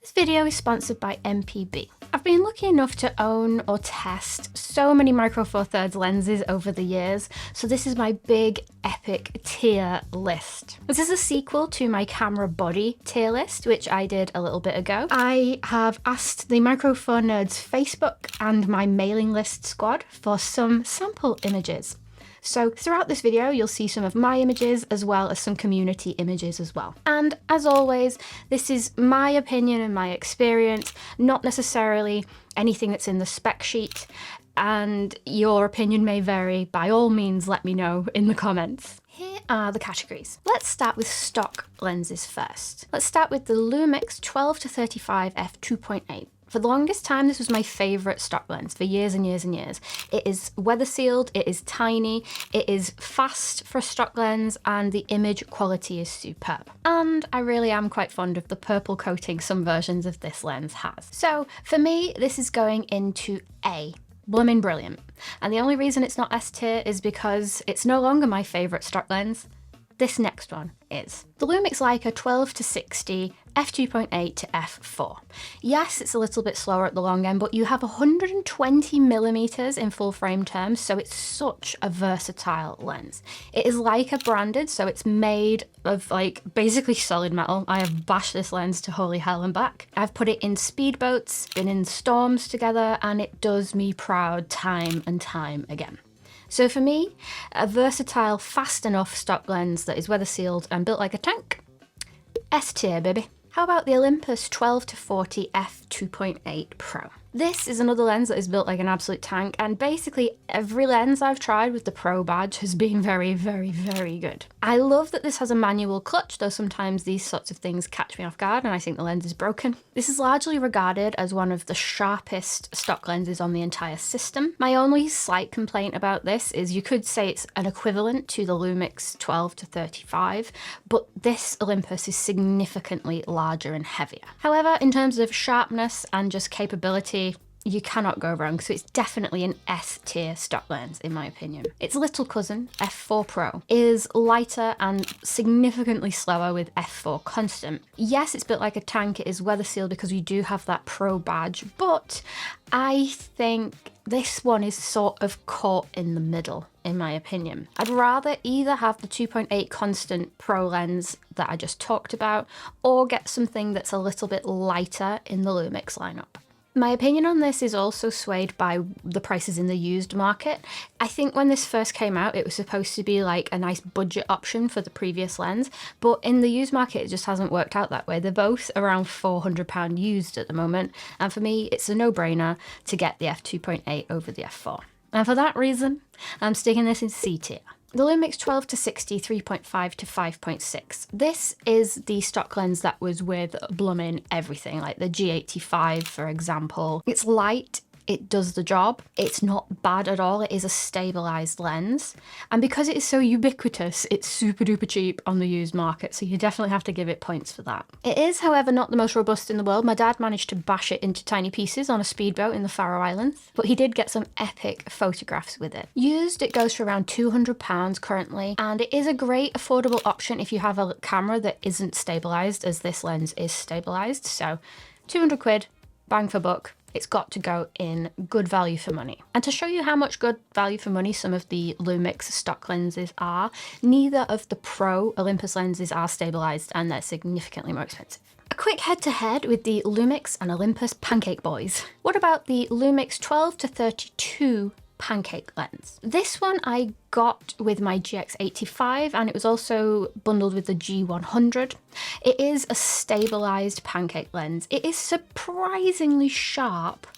This video is sponsored by MPB. I've been lucky enough to own or test so many Micro Four Thirds lenses over the years, so this is my big epic tier list. This is a sequel to my camera body tier list, which I did a little bit ago. I have asked the Micro Four Nerds Facebook and my mailing list squad for some sample images. So throughout this video, you'll see some of my images as well as some community images as well. And as always, this is my opinion and my experience, not necessarily anything that's in the spec sheet, and your opinion may vary. By all means, let me know in the comments. Here are the categories. Let's start with stock lenses first. Let's start with the Lumix 12-35 f2.8. For the longest time, this was my favourite stock lens for years and years and years. It is weather sealed, it is tiny, it is fast for a stock lens, and the image quality is superb. And I really am quite fond of the purple coating some versions of this lens has. So for me, this is going into A. Bloomin' brilliant. And the only reason it's not S tier is because it's no longer my favourite stock lens. This next one is. The Lumix Leica 12-60 f2.8 to f4. Yes, it's a little bit slower at the long end, but you have 120mm in full frame terms, so it's such a versatile lens. It is Leica branded, so it's made of like basically solid metal. I have bashed this lens to holy hell and back. I've put it in speedboats, been in storms together, and it does me proud time and time again. So for me, a versatile, fast enough stock lens that is weather sealed and built like a tank, S tier, baby. How about the Olympus 12-40 f2.8 Pro? This is another lens that is built like an absolute tank, and basically every lens I've tried with the Pro badge has been very, very, very good. I love that this has a manual clutch, though sometimes these sorts of things catch me off guard and I think the lens is broken. This is largely regarded as one of the sharpest stock lenses on the entire system. My only slight complaint about this is you could say it's an equivalent to the Lumix 12-35, but this Olympus is significantly larger and heavier. However, in terms of sharpness and just capability, you cannot go wrong, so it's definitely an S tier stock lens in my opinion. Its little cousin, f4 Pro, is lighter and significantly slower with f4 constant. Yes, it's built like a tank, it is weather sealed because we do have that Pro badge, but I think this one is sort of caught in the middle, in my opinion. I'd rather either have the 2.8 constant Pro lens that I just talked about, or get something that's a little bit lighter in the Lumix lineup. My opinion on this is also swayed by the prices in the used market. I think when this first came out, it was supposed to be like a nice budget option for the previous lens, but in the used market, it just hasn't worked out that way. They're both around £400 used at the moment, and for me, it's a no-brainer to get the f2.8 over the f4. And for that reason, I'm sticking this in C tier. The Lumix 12-60 3.5 to 5.6. This is the stock lens that was with bloomin' everything, like the G85, for example. It's light, it does the job. It's not bad at all. It is a stabilized lens. And because it is so ubiquitous, it's super duper cheap on the used market, so you definitely have to give it points for that. It is, however, not the most robust in the world. My dad managed to bash it into tiny pieces on a speedboat in the Faroe Islands, but he did get some epic photographs with it. Used, it goes for around £200 currently, and it is a great affordable option if you have a camera that isn't stabilized, as this lens is stabilized. So 200 quid, bang for buck. It's got to go in good value for money. And to show you how much good value for money some of the Lumix stock lenses are, neither of the Pro Olympus lenses are stabilized, and they're significantly more expensive. A quick head-to-head with the Lumix and Olympus Pancake Boys. What about the Lumix 12-32 Pancake lens? This one I got with my GX85, and it was also bundled with the G100. It is a stabilized pancake lens. It is surprisingly sharp,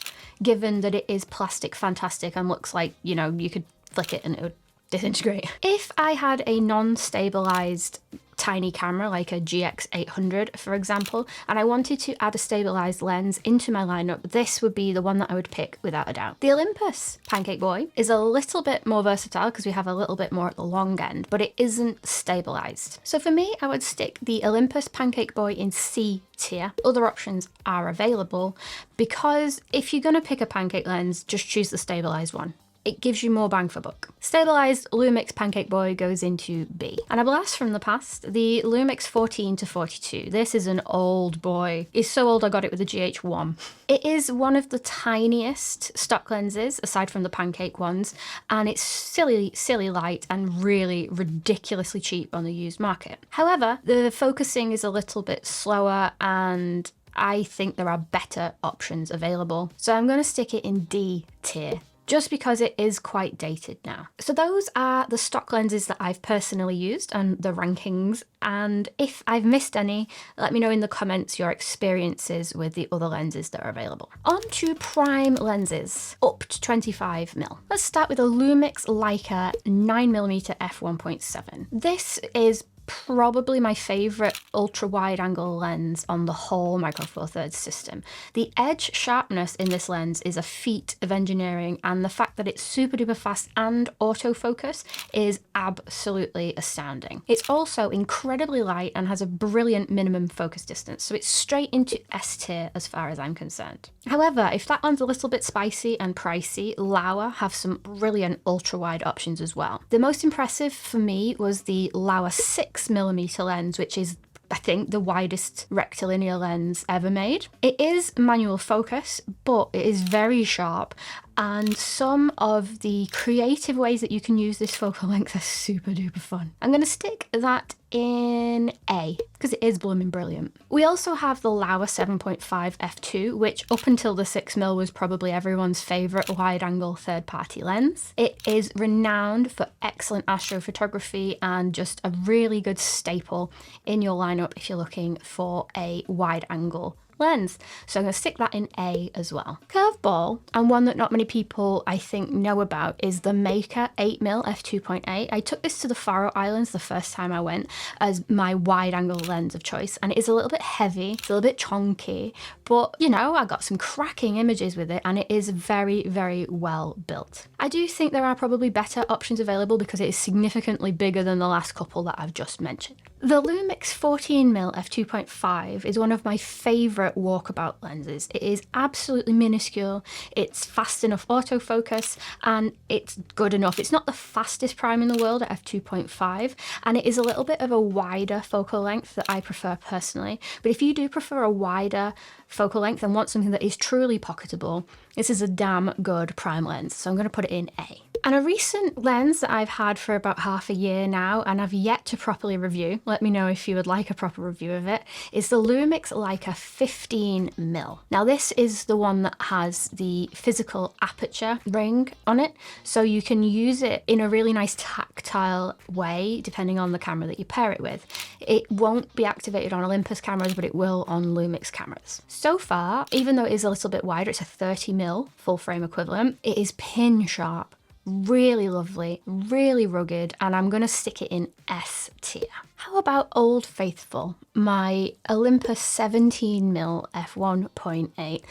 given that it is plastic fantastic and looks like, you know, you could flick it and it would disintegrate. If I had a non-stabilized tiny camera like a GX800, for example, and I wanted to add a stabilized lens into my lineup, this would be the one that I would pick without a doubt. The Olympus Pancake Boy is a little bit more versatile because we have a little bit more at the long end, but it isn't stabilized. So for me, I would stick the Olympus Pancake Boy in C tier. Other options are available, because if you're going to pick a pancake lens, just choose the stabilized one. it gives you more bang for buck. Stabilized Lumix Pancake Boy goes into B. And a blast from the past, the Lumix 14 to 42. This is an old boy. It's so old I got it with a GH1. It is one of the tiniest stock lenses, aside from the pancake ones, and it's silly light and really ridiculously cheap on the used market. However, the focusing is a little bit slower and I think there are better options available. So I'm going to stick it in D tier, just because it is quite dated now. So those are the stock lenses that I've personally used and the rankings. And if I've missed any, let me know in the comments your experiences with the other lenses that are available. On to prime lenses, up to 25mm. Let's start with a Lumix Leica 9mm f1.7. This is probably my favorite ultra wide angle lens on the whole Micro Four Thirds system. The edge sharpness in this lens is a feat of engineering, and the fact that it's super duper fast and autofocus is absolutely astounding. It's also incredibly light and has a brilliant minimum focus distance, so it's straight into S tier as far as I'm concerned. However, if that one's a little bit spicy and pricey, Laowa have some brilliant ultra wide options as well. The most impressive for me was the Laowa 6mm lens, which is, I think, the widest rectilinear lens ever made. It is manual focus, but it is very sharp, and some of the creative ways that you can use this focal length are super duper fun. I'm going to stick that in A, because it is blooming brilliant. We also have the Laowa 7.5 f2, which up until the 6mm was probably everyone's favourite wide-angle third-party lens. It is renowned for excellent astrophotography and just a really good staple in your lineup if you're looking for a wide-angle lens. So I'm going to stick that in A as well. Curveball, and one that not many people I think know about, is the Maker 8mm f2.8. I took this to the Faroe Islands the first time I went as my wide angle lens of choice, and it is a little bit heavy, it's a little bit chunky, but you know, I got some cracking images with it and it is very, very well built. I do think there are probably better options available because it is significantly bigger than the last couple that I've just mentioned. The Lumix 14mm f2.5 is one of my favourite walkabout lenses. It is absolutely minuscule, it's fast enough autofocus, and it's good enough. It's not the fastest prime in the world at f2.5, and it is a little bit of a wider focal length that I prefer personally. But if you do prefer a wider focal length and want something that is truly pocketable, this is a damn good prime lens, so I'm going to put it in A. And a recent lens that I've had for about half a year now and I've yet to properly review, let me know if you would like a proper review of it, is the Lumix Leica 15mm. Now this is the one that has the physical aperture ring on it, so you can use it in a really nice tactile way depending on the camera that you pair it with. It won't be activated on Olympus cameras, but it will on Lumix cameras. So far, even though it is a little bit wider, it's a 30mm full frame equivalent, it is pin sharp. Really lovely, really rugged, and I'm gonna stick it in S tier. How about Old Faithful, my Olympus 17mm f1.8.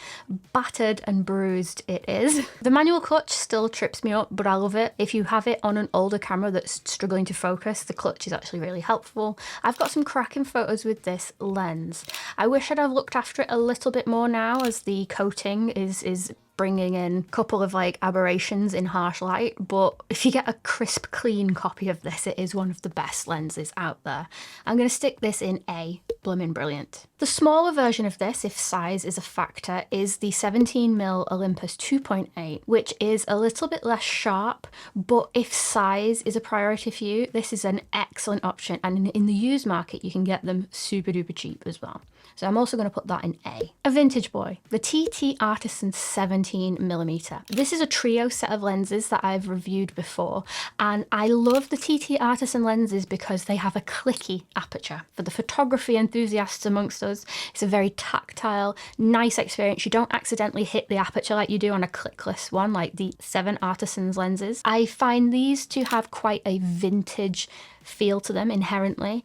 Battered and bruised it is. The manual clutch still trips me up, but I love it. If you have it on an older camera that's struggling to focus, the clutch is actually really helpful. I've got some cracking photos with this lens. I wish I'd have looked after it a little bit more now, as the coating is bringing in a couple of like aberrations in harsh light, but if you get a crisp, clean copy of this, it is one of the best lenses out there. I'm going to stick this in A, bloomin' brilliant. The smaller version of this, if size is a factor, is the 17mm Olympus 2.8, which is a little bit less sharp, but if size is a priority for you, this is an excellent option, and in the used market you can get them super duper cheap as well. So I'm also going to put that in A. A vintage boy, the TT Artisan 17mm. This is a trio set of lenses that I've reviewed before, and I love the TT Artisan lenses because they have a clicky aperture. For the photography enthusiasts amongst us, it's a very tactile, nice experience. You don't accidentally hit the aperture like you do on a clickless one, like the 7 Artisans lenses. I find these to have quite a vintage feel to them inherently,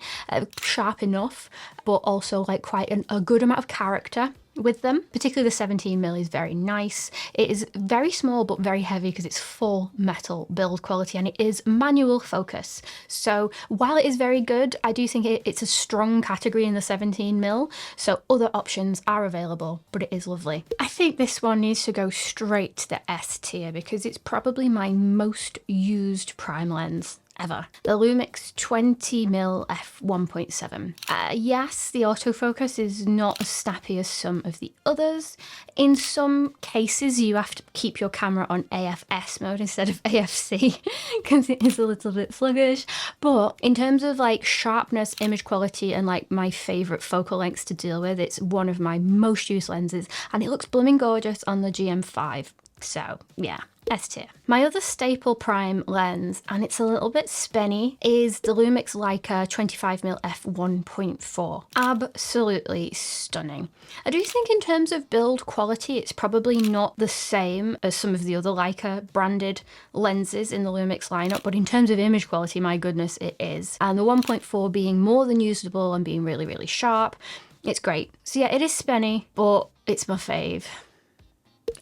sharp enough, but also like quite a good amount of character, with them. Particularly the 17mm is very nice. It is very small but very heavy because it's full metal build quality, and it is manual focus. So while it is very good, I do think it's a strong category in the 17mm, so other options are available, but it is lovely. I think this one needs to go straight to the S tier because it's probably my most used prime lens ever. The Lumix 20mm f1.7. Yes, the autofocus is not as snappy as some of the others. In some cases, you have to keep your camera on AFS mode instead of AFC because it is a little bit sluggish. But in terms of like sharpness, image quality, and like my favorite focal lengths to deal with, it's one of my most used lenses, and it looks blooming gorgeous on the GM5. So yeah, S tier. My other staple prime lens, and it's a little bit spenny, is the Lumix Leica 25mm f1.4. Absolutely stunning. I do think in terms of build quality, it's probably not the same as some of the other Leica branded lenses in the Lumix lineup, but in terms of image quality, my goodness, it is. And the 1.4 being more than usable and being really, really sharp, it's great. So yeah, it is spenny, but it's my fave.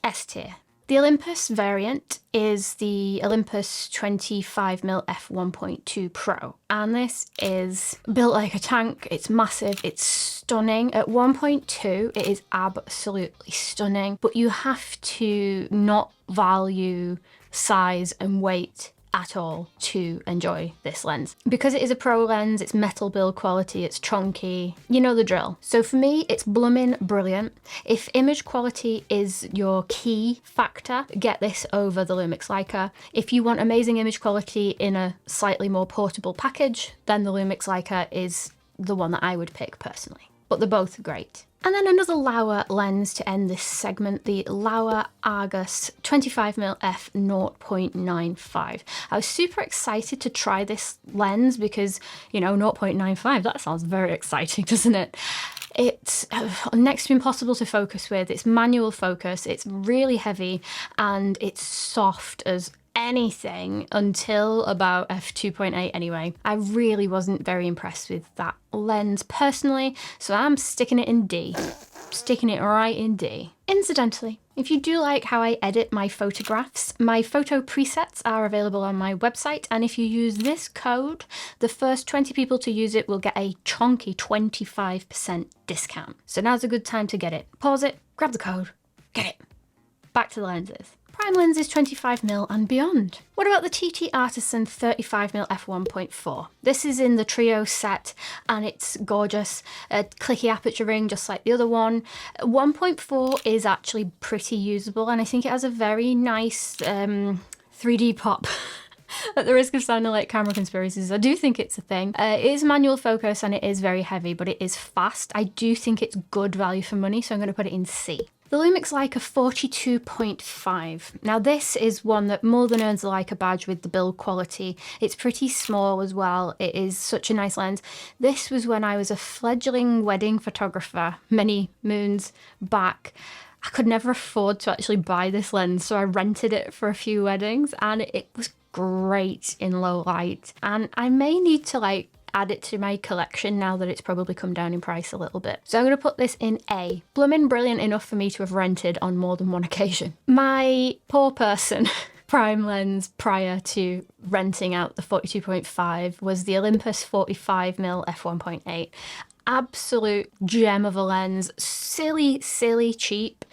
S tier. The Olympus variant is the Olympus 25mm f1.2 Pro, and this is built like a tank. It's massive, it's stunning. At 1.2, it is absolutely stunning, but you have to not value size and weight at all to enjoy this lens. Because it is a pro lens, it's metal build quality, it's chunky, you know the drill. So for me, it's blooming brilliant. If image quality is your key factor, get this over the Lumix Leica. If you want amazing image quality in a slightly more portable package, then the Lumix Leica is the one that I would pick personally. But they're both great. And then another Laowa lens to end this segment, the Laowa Argus 25mm f0.95. I was super excited to try this lens because, you know, 0.95, that sounds very exciting, doesn't it? It's next to impossible to focus with. It's manual focus, it's really heavy, and it's soft as anything until about f2.8 anyway. I really wasn't very impressed with that lens personally, so I'm sticking it in D. Sticking it right in D. Incidentally, if you do like how I edit my photographs, my photo presets are available on my website, and if you use this code, the first 20 people to use it will get a chunky 25% discount. So now's a good time to get it. Pause it, grab the code, get it. Back to the lenses. Prime lenses 25mm and beyond. What about the TT Artisan 35mm f1.4? This is in the trio set and it's gorgeous. A clicky aperture ring just like the other one. 1.4 is actually pretty usable, and I think it has a very nice 3D pop. At the risk of sounding like camera conspiracies, I do think it's a thing. It is manual focus and it is very heavy, but it is fast. I do think it's good value for money, so I'm going to put it in C. The Lumix Leica 42.5. Now this is one that more than earns the Leica badge with the build quality. It's pretty small as well. It is such a nice lens. This was when I was a fledgling wedding photographer many moons back. I could never afford to actually buy this lens, so I rented it for a few weddings, and it was great in low light. And I may need to like add it to my collection now that it's probably come down in price a little bit. So I'm going to put this in A. Bloomin' brilliant enough for me to have rented on more than one occasion. My poor person prime lens prior to renting out the 42.5 was the Olympus 45mm f1.8. Absolute gem of a lens, silly cheap,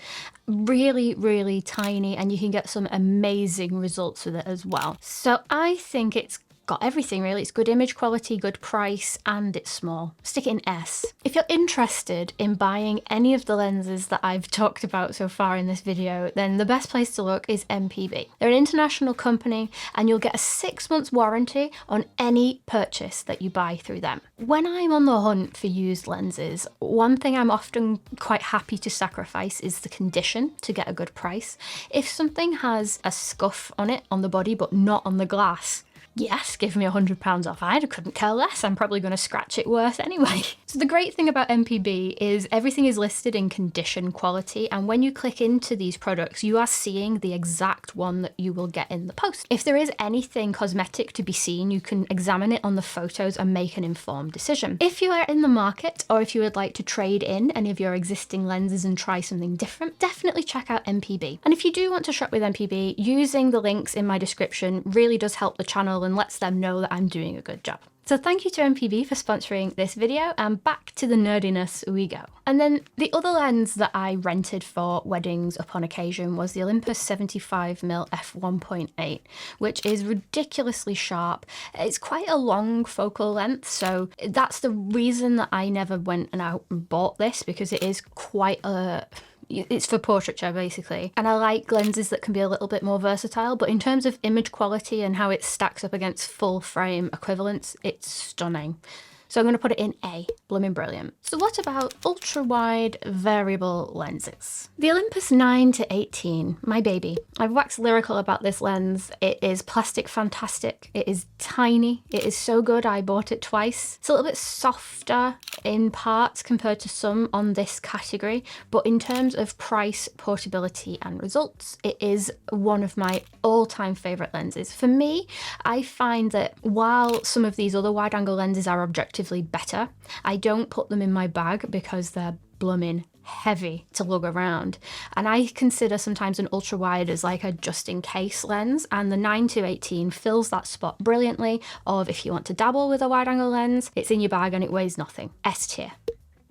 really tiny, and you can get some amazing results with it as well. So I think it's got everything really. It's good image quality, good price, and it's small. Stick it in S. If you're interested in buying any of the lenses that I've talked about so far in this video, then the best place to look is MPB. They're an international company and you'll get a 6-month warranty on any purchase that you buy through them. When I'm on the hunt for used lenses, one thing I'm often quite happy to sacrifice is the condition to get a good price. If something has a scuff on it on the body but not on the glass, Yes, give me £100 off. I couldn't care less. I'm probably going to scratch it worse anyway. So the great thing about MPB is everything is listed in condition quality, and when you click into these products, you are seeing the exact one that you will get in the post. If there is anything cosmetic to be seen, you can examine it on the photos and make an informed decision. If you are in the market, or if you would like to trade in any of your existing lenses and try something different, definitely check out MPB. And if you do want to shop with MPB, using the links in my description really does help the channel and lets them know that I'm doing a good job. So thank you to MPB for sponsoring this video, and back to the nerdiness we go. And then the other lens that I rented for weddings upon occasion was the Olympus 75mm f1.8, which is ridiculously sharp. It's quite a long focal length, so that's the reason that I never went and out and bought this, because it is quite a... It's for portraiture basically, and I like lenses that can be a little bit more versatile, but in terms of image quality and how it stacks up against full frame equivalents, it's stunning. So I'm going to put it in A, blooming brilliant. So what about ultra wide variable lenses? The Olympus 9-18, my baby. I've waxed lyrical about this lens. It is plastic fantastic. It is tiny. It is so good I bought it twice. It's a little bit softer in parts compared to some on this category, but in terms of price, portability and results, it is one of my all-time favorite lenses. For me, I find that while some of these other wide angle lenses are objectively better, I don't put them in my bag because they're blooming heavy to lug around, and I consider sometimes an ultra wide as like a just in case lens, and the 9-18 fills that spot brilliantly of if you want to dabble with a wide angle lens, it's in your bag and it weighs nothing. S tier.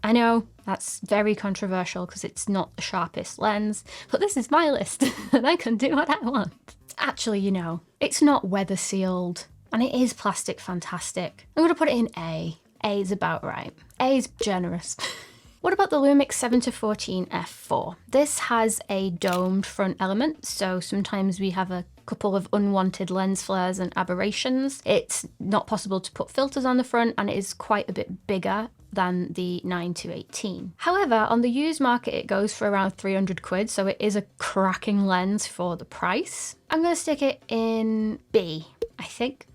I know that's very controversial because it's not the sharpest lens, but this is my list and I can do what I want. Actually, you know, it's not weather sealed and it is plastic fantastic. I'm gonna put it in A. A is about right. A is generous. What about the Lumix 7-14 f4? This has a domed front element, so sometimes we have a couple of unwanted lens flares and aberrations. It's not possible to put filters on the front, and it is quite a bit bigger than the 9-18. However, on the used market it goes for around 300 quid, so it is a cracking lens for the price. I'm gonna stick it in B, I think.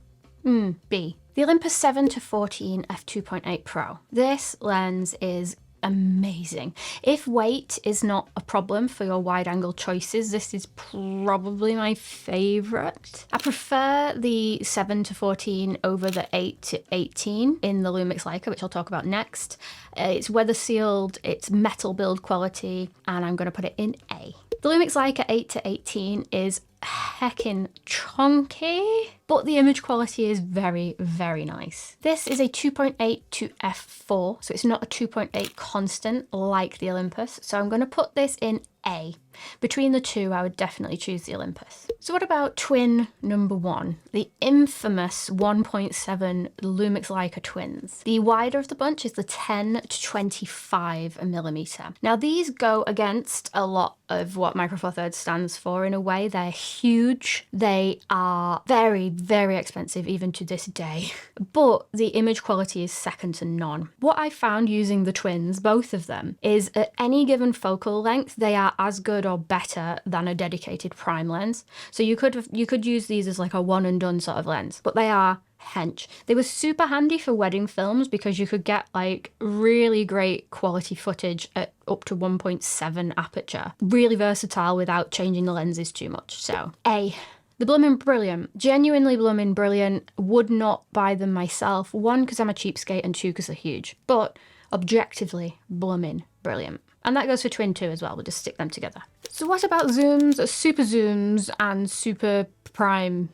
B. The Olympus 7-14 f2.8 Pro. This lens is amazing. If weight is not a problem for your wide angle choices, this is probably my favorite. I prefer the 7-14 over the 8-18 in the Lumix Leica, which I'll talk about next. It's weather sealed, it's metal build quality, and I'm going to put it in A. The Lumix Leica 8-18 is heckin' chunky, but the image quality is very, very nice. This is a 2.8 to f4, so it's not a 2.8 constant like the Olympus, so I'm going to put this in A. Between the two, I would definitely choose the Olympus. So what about twin number one, the infamous 1.7 Lumix Leica twins? The wider of the bunch is the 10-25mm. Now these go against a lot of what Micro Four Thirds stands for in a way. They're huge. They are very, very expensive even to this day, but the image quality is second to none. What I found using the twins, both of them, is at any given focal length, they are as good or better than a dedicated prime lens. So you could use these as like a one and done sort of lens, but they are hench. They were super handy for wedding films because you could get like really great quality footage at up to 1.7 aperture. Really versatile without changing the lenses too much. So A. The bloomin' brilliant, genuinely bloomin' brilliant. Would not buy them myself. One, because I'm a cheapskate, and two, because they're huge. But objectively, bloomin' brilliant. And that goes for twin too as well, we'll just stick them together. So what about zooms, super zooms, and super prime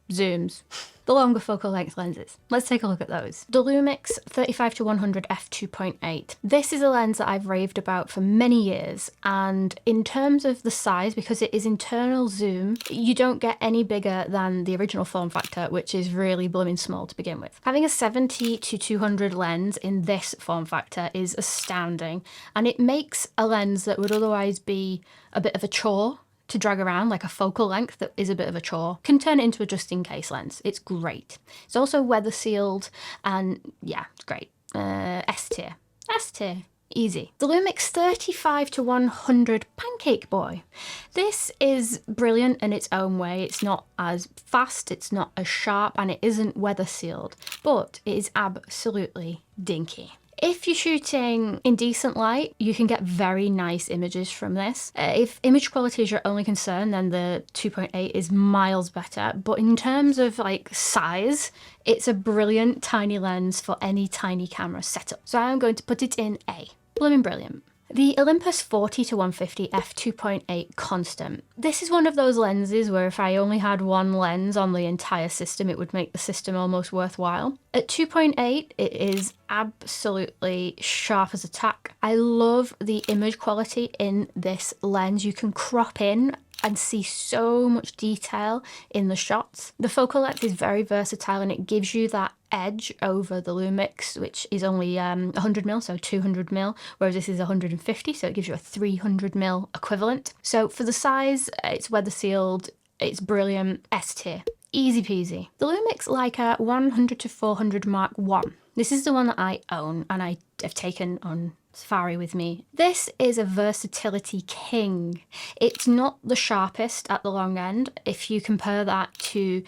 zooms? The longer focal length lenses. Let's take a look at those. The Lumix 35-100 f2.8. This is a lens that I've raved about for many years, and in terms of the size, because it is internal zoom, you don't get any bigger than the original form factor, which is really blooming small to begin with. Having a 70-200 lens in this form factor is astounding, and it makes a lens that would otherwise be a bit of a chore to drag around, like a focal length that is a bit of a chore, can turn it into a just-in-case lens. It's great. It's also weather sealed, and yeah, it's great. S tier. S tier. Easy. The Lumix 35-100 Pancake Boy. This is brilliant in its own way. It's not as fast, it's not as sharp, and it isn't weather sealed, but it is absolutely dinky. If you're shooting in decent light, you can get very nice images from this. If image quality is your only concern, then the 2.8 is miles better. But in terms of like size, it's a brilliant tiny lens for any tiny camera setup. So I'm going to put it in A. Blooming brilliant. The Olympus 40-150 f2.8 constant. This is one of those lenses where if I only had one lens on the entire system, it would make the system almost worthwhile. At 2.8, it is absolutely sharp as a tack. I love the image quality in this lens. You can crop in and see so much detail in the shots. The focal length is very versatile and it gives you that edge over the Lumix, which is only 100mm, so 200mm, whereas this is 150, so it gives you a 300mm equivalent. So for the size, it's weather sealed, it's brilliant, S tier. Easy peasy. The Lumix Leica 100-400 Mark I. This is the one that I own and I have taken on safari with me. This is a versatility king. It's not the sharpest at the long end. If you compare that to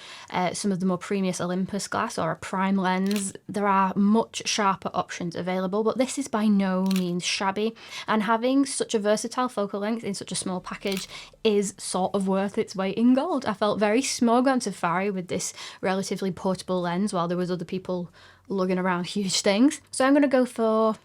some of the more premium Olympus glass or a prime lens, there are much sharper options available, but this is by no means shabby. And having such a versatile focal length in such a small package is sort of worth its weight in gold. I felt very smug on safari with this relatively portable lens while there was other people lugging around huge things. So I'm going to go for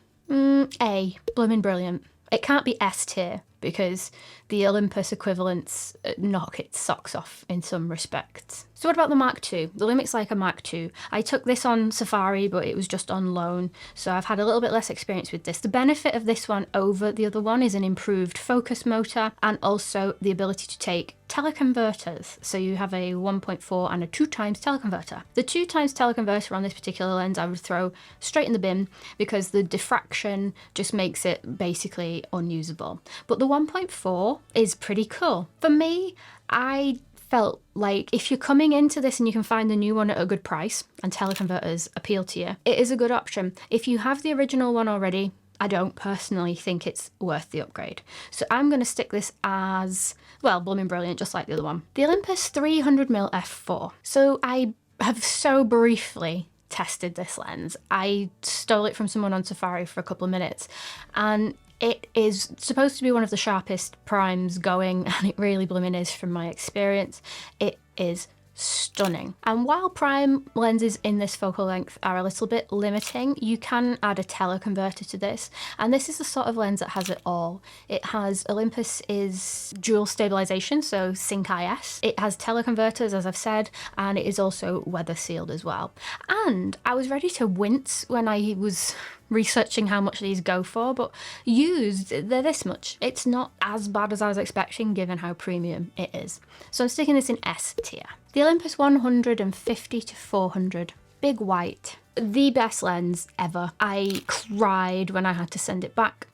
A, blooming brilliant. It can't be S tier because the Olympus equivalents knock its socks off in some respects. So what about the Mark II? The Lumix Leica Mark II. I took this on safari, but it was just on loan, so I've had a little bit less experience with this. The benefit of this one over the other one is an improved focus motor and also the ability to take teleconverters. So you have a 1.4 and a 2x teleconverter. The 2x teleconverter on this particular lens I would throw straight in the bin because the diffraction just makes it basically unusable. But the 1.4 is pretty cool. For me, I felt like if you're coming into this and you can find the new one at a good price and teleconverters appeal to you, it is a good option. If you have the original one already, I don't personally think it's worth the upgrade. So I'm going to stick this as, well, blooming brilliant, just like the other one. The Olympus 300mm f4. So I have so briefly tested this lens. I stole it from someone on safari for a couple of minutes and it is supposed to be one of the sharpest primes going, and it really blooming is from my experience. It is stunning. And while prime lenses in this focal length are a little bit limiting, you can add a teleconverter to this, and this is the sort of lens that has it all. It has Olympus is dual stabilization, so Sync IS. It has teleconverters, as I've said, and it is also weather sealed as well. And I was ready to wince when I was researching how much these go for, but used, they're this much. It's not as bad as I was expecting given how premium it is. So I'm sticking this in S tier. The Olympus 150-400 Big White. The best lens ever. I cried when I had to send it back.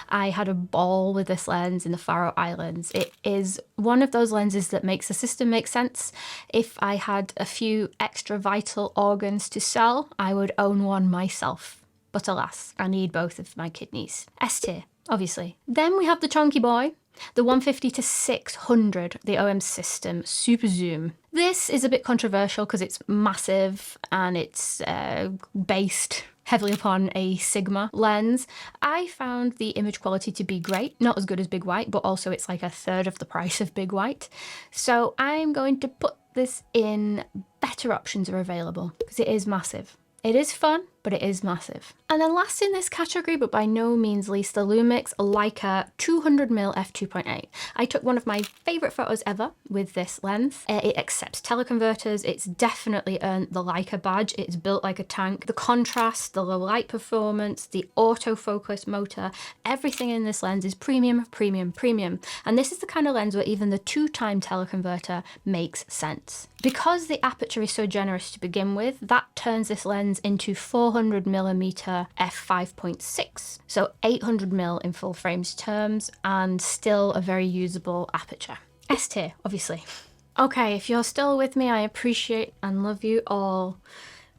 I had a ball with this lens in the Faroe Islands. It is one of those lenses that makes the system make sense. If I had a few extra vital organs to sell, I would own one myself. But alas, I need both of my kidneys. S tier, obviously. Then we have the chunky boy, the 150-600, the OM System Super Zoom. This is a bit controversial because it's massive and it's based heavily upon a Sigma lens. I found the image quality to be great, not as good as Big White, but also it's like a third of the price of Big White. So I'm going to put this in better options are available because it is massive. It is fun, but it is massive. And then last in this category, but by no means least, the Lumix Leica 200mm f2.8. I took one of my favorite photos ever with this lens. It accepts teleconverters. It's definitely earned the Leica badge. It's built like a tank. The contrast, the low light performance, the autofocus motor, everything in this lens is premium, premium, premium. And this is the kind of lens where even the 2x teleconverter makes sense. Because the aperture is so generous to begin with, that turns this lens into 400mm f5.6, so 800mm in full frames terms, and still a very usable aperture. S tier, obviously. Okay, if you're still with me, I appreciate and love you all.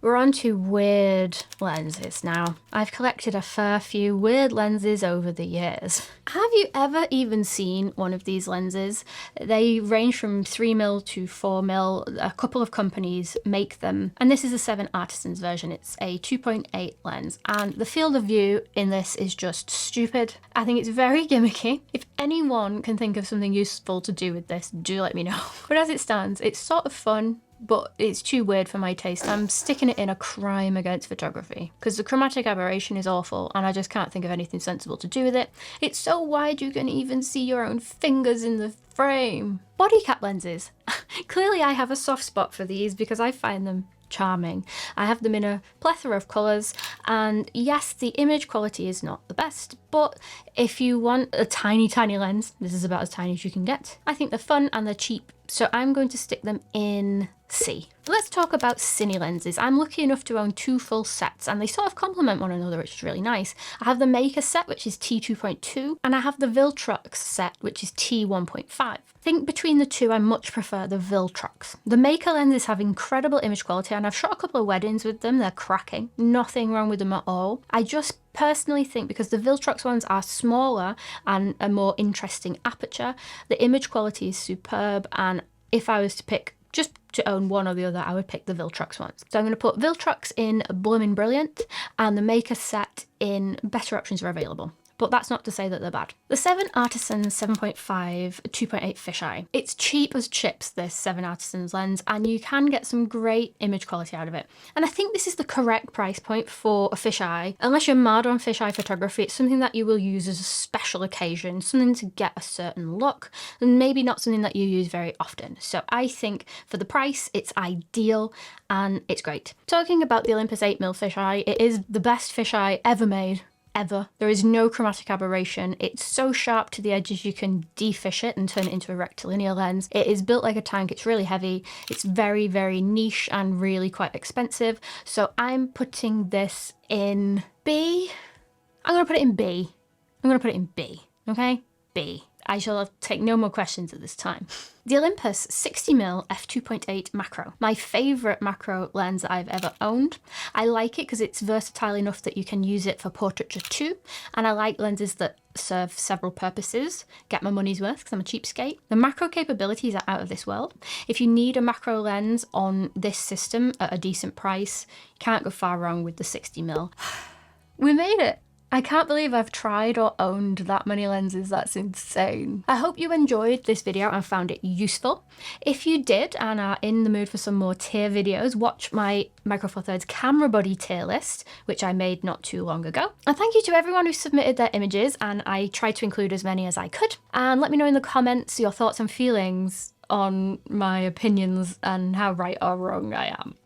We're on to weird lenses now. I've collected a fair few weird lenses over the years. Have you ever even seen one of these lenses? They range from 3mm to 4mm. A couple of companies make them. And this is a 7 Artisans version. It's a 2.8 lens. And the field of view in this is just stupid. I think it's very gimmicky. If anyone can think of something useful to do with this, do let me know. But as it stands, it's sort of fun, but it's too weird for my taste. I'm sticking it in a crime against photography because the chromatic aberration is awful and I just can't think of anything sensible to do with it. It's so wide you can even see your own fingers in the frame. Body cap lenses. Clearly I have a soft spot for these because I find them charming. I have them in a plethora of colours, and yes, the image quality is not the best, but if you want a tiny lens, this is about as tiny as you can get. I think they're fun and they're cheap, so I'm going to stick them in C. Let's talk about cine lenses. I'm lucky enough to own 2 full sets and they sort of complement one another, which is really nice. I have the Maker set, which is T2.2, and I have the Viltrox set, which is T1.5. I think between the two, I much prefer the Viltrox. The Maker lenses have incredible image quality and I've shot a couple of weddings with them. They're cracking. Nothing wrong with them at all. I just personally think because the Viltrox ones are smaller and a more interesting aperture, the image quality is superb, and if I was to pick just to own one or the other, I would pick the Viltrox ones. So I'm going to put Viltrox in Bloomin' Brilliant and the Maker set in Better Options Are Available. But that's not to say that they're bad. The 7 Artisans 7.5 2.8 fisheye. It's cheap as chips, this 7 Artisans lens, and you can get some great image quality out of it. And I think this is the correct price point for a fisheye. Unless you're mad on fisheye photography, it's something that you will use as a special occasion, something to get a certain look, and maybe not something that you use very often. So I think for the price, it's ideal and it's great. Talking about the Olympus 8mm fisheye, it is the best fisheye ever made. Ever. There is no chromatic aberration. It's so sharp to the edges you can defish it and turn it into a rectilinear lens. It is built like a tank. It's really heavy. It's very, very niche and really quite expensive. So I'm putting this in B. I'm going to put it in B. I'm going to put it in B. Okay? B. I shall take no more questions at this time. The Olympus 60mm f2.8 macro. My favourite macro lens that I've ever owned. I like it because it's versatile enough that you can use it for portraiture too, and I like lenses that serve several purposes. Get my money's worth because I'm a cheapskate. The macro capabilities are out of this world. If you need a macro lens on this system at a decent price, you can't go far wrong with the 60mm. We made it! I can't believe I've tried or owned that many lenses. That's insane. I hope you enjoyed this video and found it useful. If you did and are in the mood for some more tier videos, watch my Micro Four Thirds camera body tier list, which I made not too long ago. And thank you to everyone who submitted their images, and I tried to include as many as I could. And let me know in the comments your thoughts and feelings on my opinions and how right or wrong I am.